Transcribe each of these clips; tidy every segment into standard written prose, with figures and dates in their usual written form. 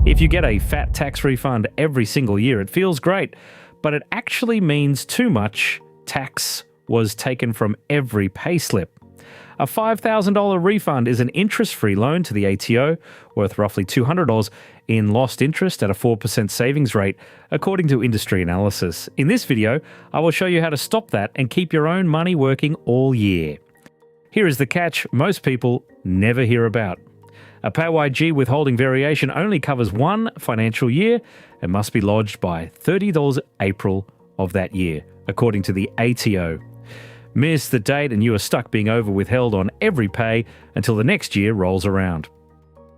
If you get a fat tax refund every single year, it feels great, but it actually means too much tax was taken from every payslip. A $5,000 refund is an interest-free loan to the ATO worth roughly $200 in lost interest at a 4% savings rate, according to industry analysis. In this video, I will show you how to stop that and keep your own money working all year. Here is the catch most people never hear about. A PAYG withholding variation only covers one financial year and must be lodged by $30 April of that year, according to the ATO. Miss the date and you are stuck being over-withheld on every pay until the next year rolls around.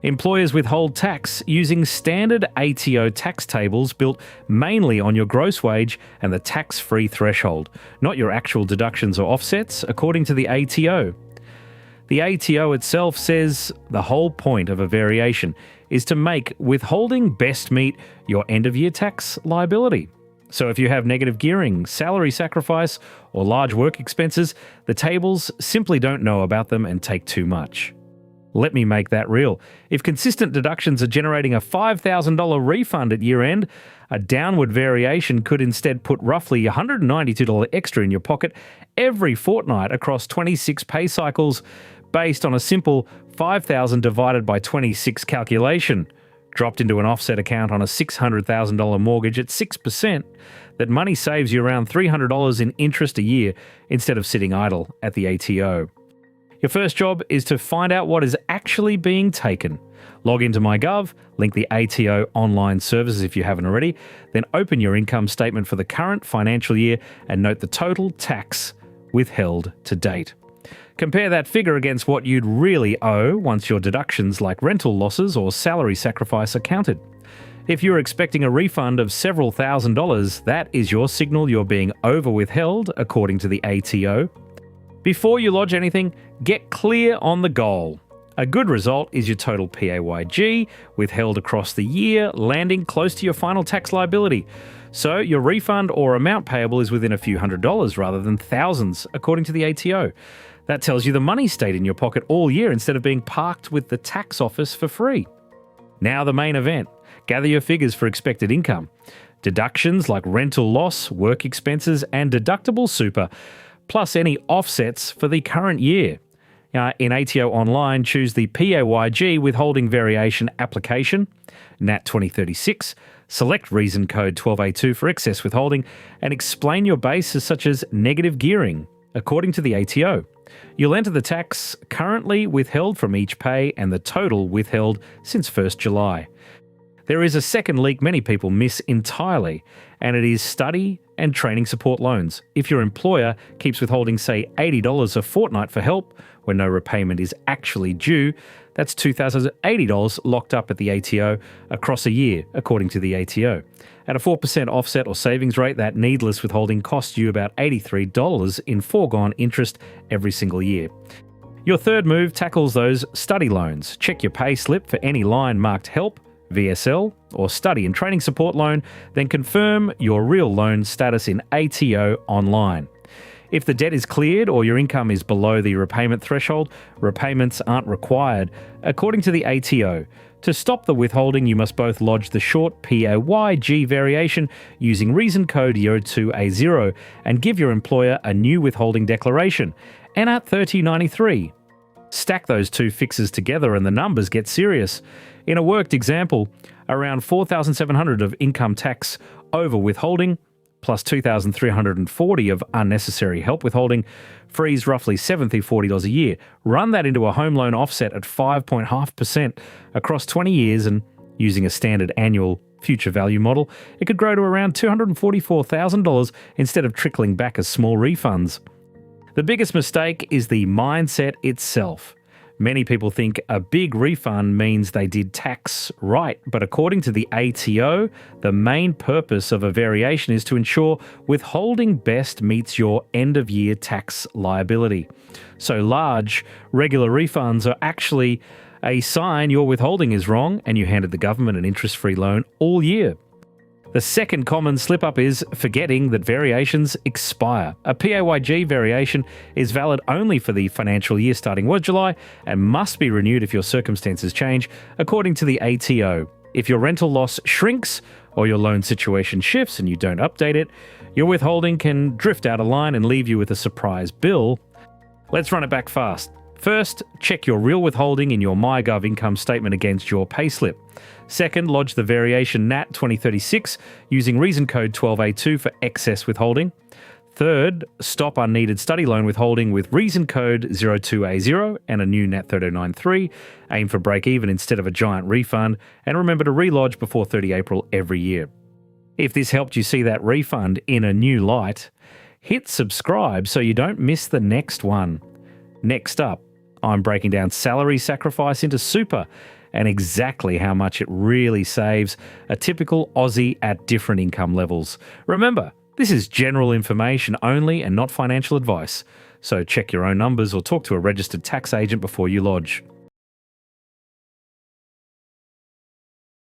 Employers withhold tax using standard ATO tax tables built mainly on your gross wage and the tax-free threshold, not your actual deductions or offsets, according to the ATO. The ATO itself says the whole point of a variation is to make withholding best meet your end-of-year tax liability. So if you have negative gearing, salary sacrifice, or large work expenses, the tables simply don't know about them and take too much. Let me make that real. If consistent deductions are generating a $5,000 refund at year-end, a downward variation could instead put roughly $192 extra in your pocket every fortnight across 26 pay cycles based on a simple 5,000 divided by 26 calculation. Dropped into an offset account on a $600,000 mortgage at 6%, that money saves you around $300 in interest a year instead of sitting idle at the ATO. Your first job is to find out what is actually being taken. Log into MyGov, link the ATO online services if you haven't already, then open your income statement for the current financial year and note the total tax withheld to date. Compare that figure against what you'd really owe once your deductions like rental losses or salary sacrifice are counted. If you're expecting a refund of several $1,000s, that is your signal you're being over-withheld, according to the ATO. Before you lodge anything, get clear on the goal. A good result is your total PAYG withheld across the year, landing close to your final tax liability. So your refund or amount payable is within a few $100s rather than thousands, according to the ATO. That tells you the money stayed in your pocket all year instead of being parked with the tax office for free. Now the main event. Gather your figures for expected income. Deductions like rental loss, work expenses, and deductible super, plus any offsets for the current year. In ATO Online, choose the PAYG Withholding Variation Application, NAT 2036, select reason code 12A2 for excess withholding, and explain your basis such as negative gearing, according to the ATO. You'll enter the tax currently withheld from each pay and the total withheld since 1st July. There is a second leak many people miss entirely, and it is study and training support loans. If your employer keeps withholding, say, $80 a fortnight for help when no repayment is actually due, that's $2,080 locked up at the ATO across a year, according to the ATO. At a 4% offset or savings rate, that needless withholding costs you about $83 in foregone interest every single year. Your third move tackles those study loans. Check your pay slip for any line marked help, VSL, or study and training support loan, then confirm your real loan status in ATO Online. If the debt is cleared or your income is below the repayment threshold, repayments aren't required, according to the ATO. To stop the withholding, you must both lodge the short PAYG variation using reason code 02A0 and give your employer a new withholding declaration, NAT 3093. Stack those two fixes together and the numbers get serious. In a worked example, around $4,700 of income tax over withholding plus $2,340 of unnecessary help withholding frees roughly $740 a year. Run that into a home loan offset at 5.5% across 20 years and using a standard annual future value model, it could grow to around $244,000 instead of trickling back as small refunds. The biggest mistake is the mindset itself. Many people think a big refund means they did tax right, but according to the ATO, the main purpose of a variation is to ensure withholding best meets your end-of-year tax liability. So large, regular refunds are actually a sign your withholding is wrong and you handed the government an interest-free loan all year. The second common slip-up is forgetting that variations expire. A PAYG variation is valid only for the financial year starting 1 July and must be renewed if your circumstances change, according to the ATO. If your rental loss shrinks or your loan situation shifts and you don't update it, your withholding can drift out of line and leave you with a surprise bill. Let's run it back fast. First, check your real withholding in your MyGov income statement against your payslip. Second, lodge the variation NAT 2036 using reason code 12A2 for excess withholding. Third, stop unneeded study loan withholding with reason code 02A0 and a new NAT 3093. Aim for break even instead of a giant refund, and remember to relodge before 30 April every year. If this helped you see that refund in a new light, hit subscribe so you don't miss the next one. Next up, I'm breaking down salary sacrifice into super and exactly how much it really saves a typical Aussie at different income levels. Remember, this is general information only and not financial advice, so check your own numbers or talk to a registered tax agent before you lodge.